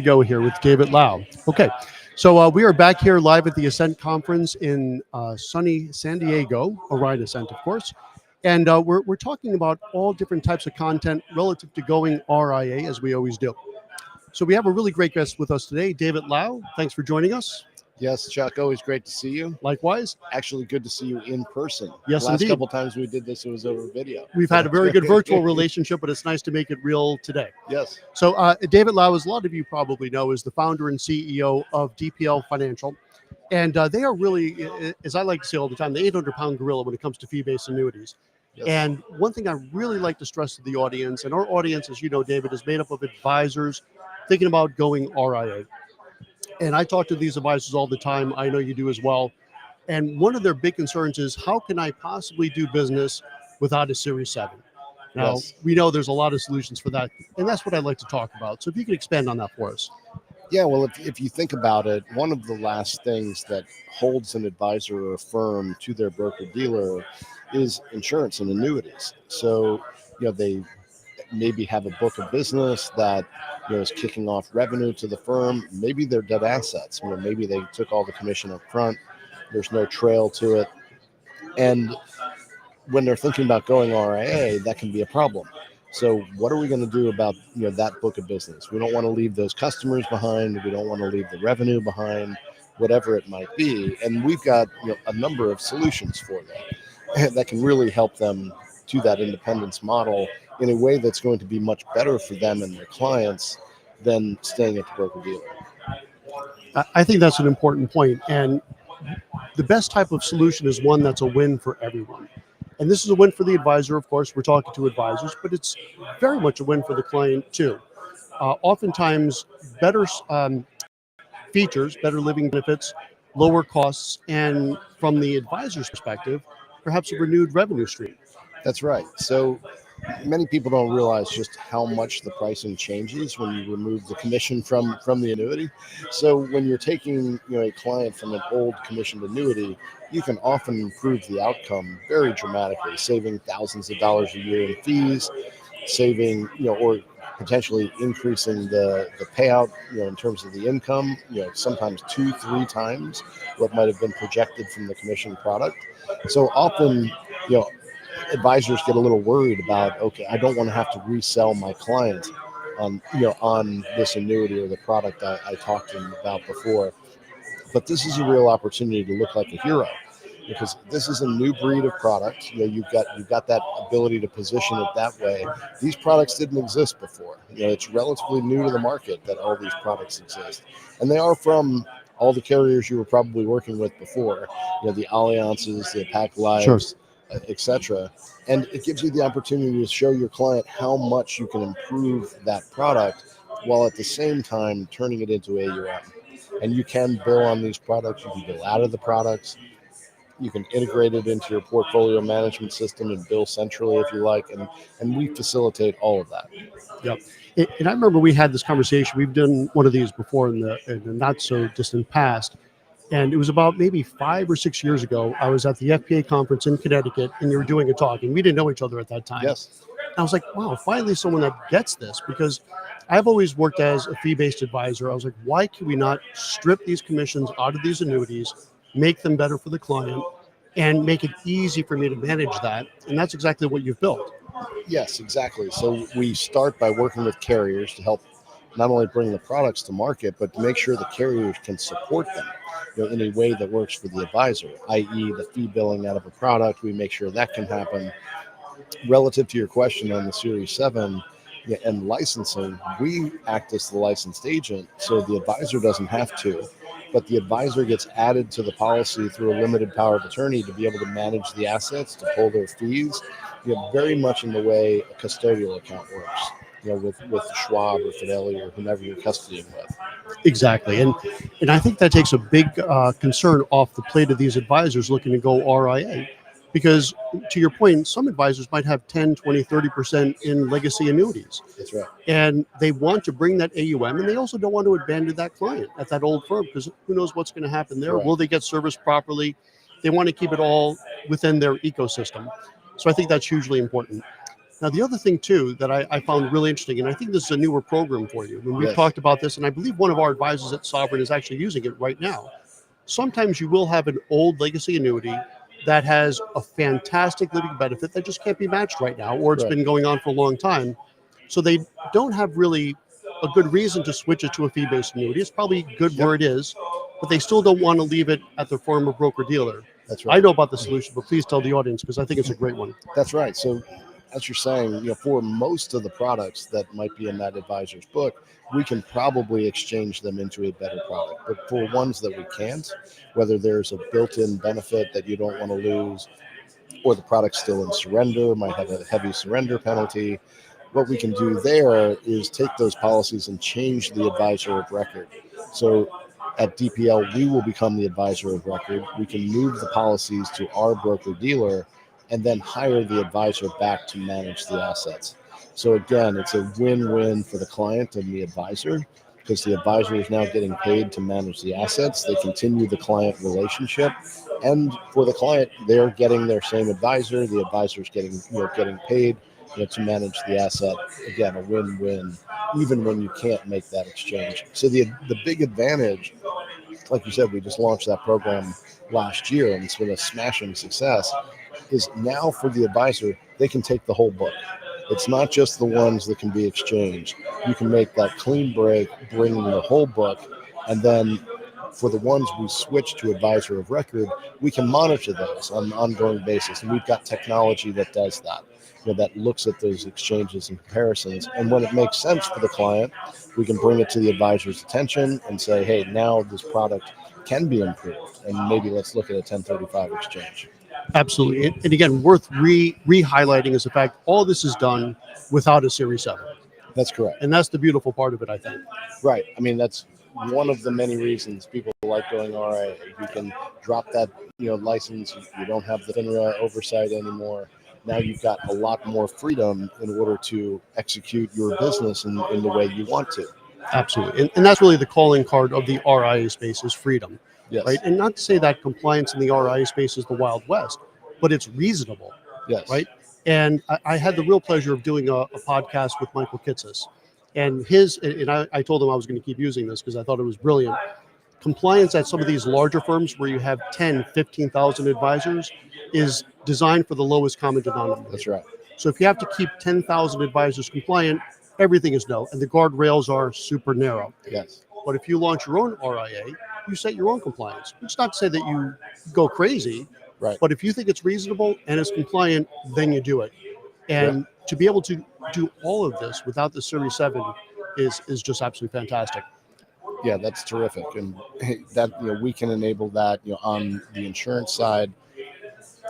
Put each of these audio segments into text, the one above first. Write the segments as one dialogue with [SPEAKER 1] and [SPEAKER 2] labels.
[SPEAKER 1] Go here with David Lau. Okay, so we are back here live at the Ascent conference in sunny San Diego, Orion Ascent, of course. And we're talking about all different types of content relative to going RIA, as we always do. So we have a really great guest with us today, David Lau. Thanks for joining us.
[SPEAKER 2] Yes, Chuck, always great to see you.
[SPEAKER 1] Likewise.
[SPEAKER 2] Actually, good to see you in person.
[SPEAKER 1] Yes,
[SPEAKER 2] the last
[SPEAKER 1] indeed.
[SPEAKER 2] couple times we did this, it was over video.
[SPEAKER 1] We've had a very good virtual relationship, but it's nice to make it real today.
[SPEAKER 2] Yes.
[SPEAKER 1] So David Lau, as a lot of you probably know, is the founder and CEO of DPL Financial. And they are really, as I like to say all the time, the 800-pound gorilla when it comes to fee-based annuities.
[SPEAKER 2] Yes.
[SPEAKER 1] And one thing I really like to stress to the audience, and our audience, as you know, David, is made up of advisors thinking about going RIA. And I talk to these advisors all the time. I know you do as well. And one of their big concerns is, how can I possibly do business without a Series 7? Now,
[SPEAKER 2] Yes.
[SPEAKER 1] we know there's a lot of solutions for that. And that's what I'd like to talk about. So if you could expand on that for us.
[SPEAKER 2] Yeah, well, if you think about it, one of the last things that holds an advisor or a firm to their broker-dealer is insurance and annuities. So, they maybe have a book of business that is kicking off revenue to the firm. Maybe they're dead assets. Maybe they took all the commission up front. There's no trail to it. And when they're thinking about going RIA, that can be a problem. So what are we going to do about that book of business? We don't want to leave those customers behind. We don't want to leave the revenue behind, whatever it might be. And we've got a number of solutions for that that can really help them to that independence model in a way that's going to be much better for them and their clients than staying at the broker-dealer.
[SPEAKER 1] I think that's an important point. And the best type of solution is one that's a win for everyone. And this is a win for the advisor, of course. We're talking to advisors, but it's very much a win for the client, too. Oftentimes, better features, better living benefits, lower costs, and from the advisor's perspective, perhaps a renewed revenue stream.
[SPEAKER 2] That's right. So many people don't realize just how much the pricing changes when you remove the commission from the annuity. So when you're taking a client from an old commissioned annuity, you can often improve the outcome very dramatically, saving thousands of dollars a year in fees, saving or potentially increasing the payout in terms of the income, sometimes 2-3 times what might have been projected from the commission product. So often advisors get a little worried about, okay, I don't want to have to resell my client on this annuity or the product I talked to them about before. But this is a real opportunity to look like a hero, because this is a new breed of product. You've got that ability to position it that way. These products didn't exist before. It's relatively new to the market that all these products exist, and they are from all the carriers you were probably working with before. The Alliances, the Pac Lives.
[SPEAKER 1] Sure.
[SPEAKER 2] Etc. And it gives you the opportunity to show your client how much you can improve that product while at the same time turning it into AUM. And you can bill on these products. You can bill out of the products. You can integrate it into your portfolio management system and bill centrally if you like. And we facilitate all of that.
[SPEAKER 1] Yep. And I remember we had this conversation. We've done one of these before in the not so distant past. And it was about maybe 5 or 6 years ago. I was at the FPA conference in Connecticut, and you were doing a talk, and we didn't know each other at that time.
[SPEAKER 2] Yes.
[SPEAKER 1] I was like, wow, finally someone that gets this, because I've always worked as a fee-based advisor. I was like, why can we not strip these commissions out of these annuities, make them better for the client, and make it easy for me to manage that? And that's exactly what you've built.
[SPEAKER 2] Yes, exactly. So we start by working with carriers to help not only bring the products to market, but to make sure the carriers can support them in a way that works for the advisor, i.e. the fee billing out of a product. We make sure that can happen. Relative to your question on the Series 7 and licensing, we act as the licensed agent, so the advisor doesn't have to, but the advisor gets added to the policy through a limited power of attorney to be able to manage the assets, to pull their fees, very much in the way a custodial account works. With Schwab or Fidelity or whomever you're custodying with.
[SPEAKER 1] Exactly. And I think that takes a big concern off the plate of these advisors looking to go RIA. Because to your point, some advisors might have 10, 20, 30% in legacy annuities.
[SPEAKER 2] That's right.
[SPEAKER 1] And they want to bring that AUM, and they also don't want to abandon that client at that old firm, because who knows what's going to happen there. Right. Will they get serviced properly? They want to keep it all within their ecosystem. So I think that's hugely important. Now, the other thing too that I found really interesting, and I think this is a newer program for you. When we've
[SPEAKER 2] Yes.
[SPEAKER 1] talked about this, and I believe one of our advisors at Sovereign is actually using it right now. Sometimes you will have an old legacy annuity that has a fantastic living benefit that just can't be matched right now, or it's
[SPEAKER 2] Right.
[SPEAKER 1] been going on for a long time. So they don't have really a good reason to switch it to a fee-based annuity. It's probably good
[SPEAKER 2] Yep.
[SPEAKER 1] where it is, but they still don't want to leave it at their former broker dealer.
[SPEAKER 2] That's
[SPEAKER 1] I
[SPEAKER 2] right.
[SPEAKER 1] know about the solution, but please tell the audience because I think it's a great one.
[SPEAKER 2] That's right. So, as you're saying, for most of the products that might be in that advisor's book, we can probably exchange them into a better product. But for ones that we can't, whether there's a built-in benefit that you don't want to lose, or the product's still in surrender, might have a heavy surrender penalty, what we can do there is take those policies and change the advisor of record. So at DPL, we will become the advisor of record. We can move the policies to our broker dealer and then hire the advisor back to manage the assets. So again, it's a win-win for the client and the advisor because the advisor is now getting paid to manage the assets. They continue the client relationship. And for the client, they're getting their same advisor. The advisor's getting paid to manage the asset. Again, a win-win, even when you can't make that exchange. So the big advantage, like you said, we just launched that program last year, and it's been a smashing success. Is now for the advisor, they can take the whole book. It's not just the ones that can be exchanged. You can make that clean break, bring the whole book, and then for the ones we switch to advisor of record, we can monitor those on an ongoing basis. And we've got technology that does that, that looks at those exchanges and comparisons. And when it makes sense for the client, we can bring it to the advisor's attention and say, hey, now this product can be improved. And maybe let's look at a 1035 exchange.
[SPEAKER 1] Absolutely. And again, worth re-highlighting is the fact all this is done without a Series 7.
[SPEAKER 2] That's correct.
[SPEAKER 1] And that's the beautiful part of it, I think.
[SPEAKER 2] Right. I mean, that's one of the many reasons people like going RIA. You can drop that, license. You don't have the FINRA oversight anymore. Now you've got a lot more freedom in order to execute your business in the way you want to.
[SPEAKER 1] Absolutely. And that's really the calling card of the RIA space is freedom.
[SPEAKER 2] Yes.
[SPEAKER 1] Right. And not to say that compliance in the RIA space is the Wild West, but it's reasonable.
[SPEAKER 2] Yes.
[SPEAKER 1] Right. And I had the real pleasure of doing a podcast with Michael Kitsis. And I told him I was going to keep using this because I thought it was brilliant. Compliance at some of these larger firms where you have 10, 15,000 advisors is designed for the lowest common denominator.
[SPEAKER 2] That's right.
[SPEAKER 1] So if you have to keep 10,000 advisors compliant, everything is no. And the guardrails are super narrow.
[SPEAKER 2] Yes.
[SPEAKER 1] But if you launch your own RIA, you set your own compliance. It's not to say that you go crazy,
[SPEAKER 2] right?
[SPEAKER 1] But if you think it's reasonable and it's compliant, then you do it. And to be able to do all of this without the Series 7 is just absolutely fantastic.
[SPEAKER 2] Yeah, that's terrific. And that, we can enable that, on the insurance side.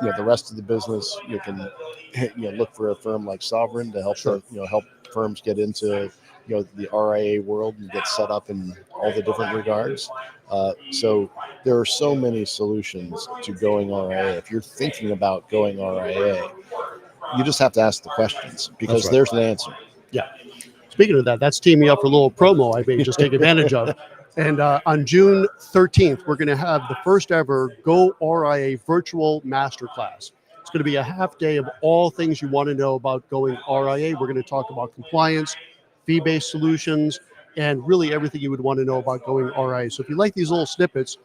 [SPEAKER 2] The rest of the business, you can, look for a firm like Sovereign to help, help firms get into, the RIA world and get set up in all the different regards. So there are so many solutions to going RIA. If you're thinking about going RIA, you just have to ask the questions because there's an answer.
[SPEAKER 1] Yeah. Speaking of that, that's teaming me up for a little promo I may just take advantage of. And on June 13th, we're going to have the first ever Go RIA virtual masterclass. It's going to be a half day of all things you want to know about going RIA. We're going to talk about compliance, fee-based solutions, and really everything you would want to know about going RIA. So if you like these little snippets,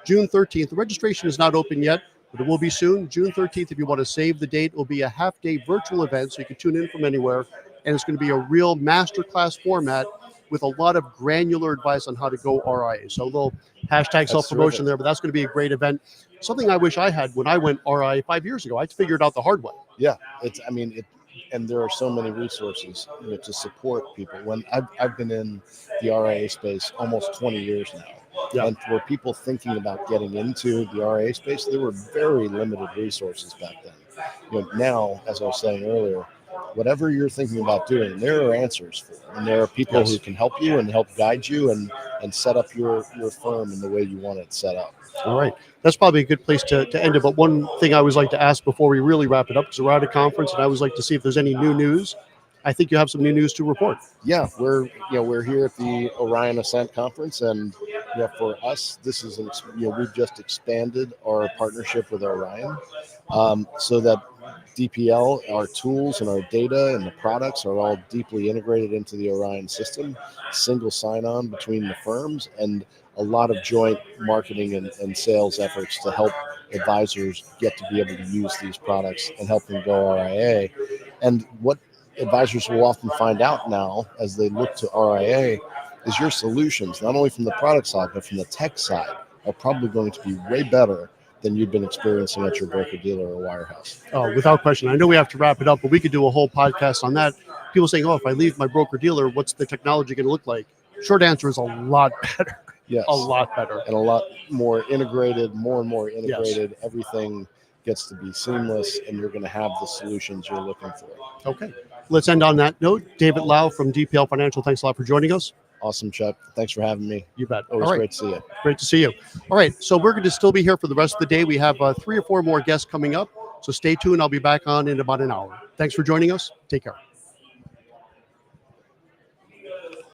[SPEAKER 1] June 13th, the registration is not open yet, but it will be soon. June 13th, if you want to save the date, it will be a half-day virtual event, so you can tune in from anywhere. And it's going to be a real masterclass format with a lot of granular advice on how to go RIA. So a little hashtag self-promotion there, but that's going to be a great event. Something I wish I had when I went RIA 5 years ago. I had to figure it out the hard way.
[SPEAKER 2] Yeah, and there are so many resources to support people. When I've been in the RIA space almost 20 years now. Yeah. And for people thinking about getting into the RIA space, there were very limited resources back then. Now, as I was saying earlier, whatever you're thinking about doing, there are answers for it. And there are people who can help you and help guide you and set up your firm in the way you want it set up.
[SPEAKER 1] All right. That's probably a good place to end it. But one thing I always like to ask before we really wrap it up, because we're at a conference, and I always like to see if there's any new news. I think you have some new news to report.
[SPEAKER 2] Yeah, we're here at the Orion Ascent conference, and for us, this is we've just expanded our partnership with Orion, so that DPL, our tools and our data and the products are all deeply integrated into the Orion system, single sign-on between the firms, and a lot of joint marketing and sales efforts to help advisors get to be able to use these products and help them go RIA. And what advisors will often find out now as they look to RIA is your solutions, not only from the product side, but from the tech side, are probably going to be way better than you've been experiencing at your broker dealer or wirehouse.
[SPEAKER 1] Oh, without question. I know we have to wrap it up, but we could do a whole podcast on that. People saying, oh, if I leave my broker dealer, what's the technology going to look like? Short answer is a lot better.
[SPEAKER 2] Yes.
[SPEAKER 1] A lot better.
[SPEAKER 2] And a lot more integrated, more and more integrated.
[SPEAKER 1] Yes.
[SPEAKER 2] Everything gets to be seamless, and you're going to have the solutions you're looking for.
[SPEAKER 1] Okay. Let's end on that note. David Lau from DPL Financial, thanks a lot for joining us.
[SPEAKER 2] Awesome, Chuck. Thanks for having me.
[SPEAKER 1] You bet.
[SPEAKER 2] Always great to see you.
[SPEAKER 1] Great to see you. All right. So we're going to still be here for the rest of the day. We have 3 or 4 more guests coming up. So stay tuned. I'll be back on in about an hour. Thanks for joining us. Take care.